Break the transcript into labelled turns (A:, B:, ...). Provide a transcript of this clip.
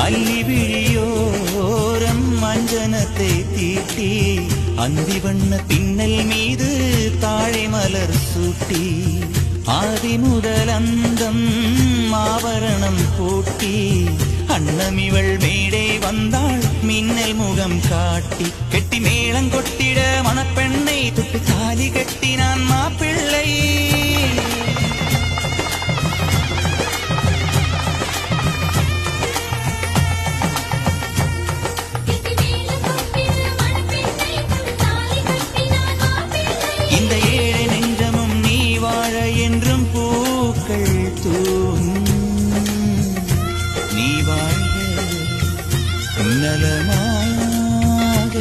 A: அல்லி விழியோரம் மஞ்சனத்தை தீட்டி அந்தி வண்ண பின்னல் மீது தாழை மலர் சூட்டி ஆதி முதல் அந்தம் ஆபரணம் பூட்டி அன்னமிவள் மேடை வந்தாள் மின்னல் முகம் காட்டி கெட்டி மேளம் கொட்டிட மணப்பெண்ணை தொட்டு தாலி கட்டினான் மாப்பிள்ளை. இந்த ஏழை நெஞ்சமும் நீ வாழ என்றும் பூக்கள் நீ வாழ்க நலமாக.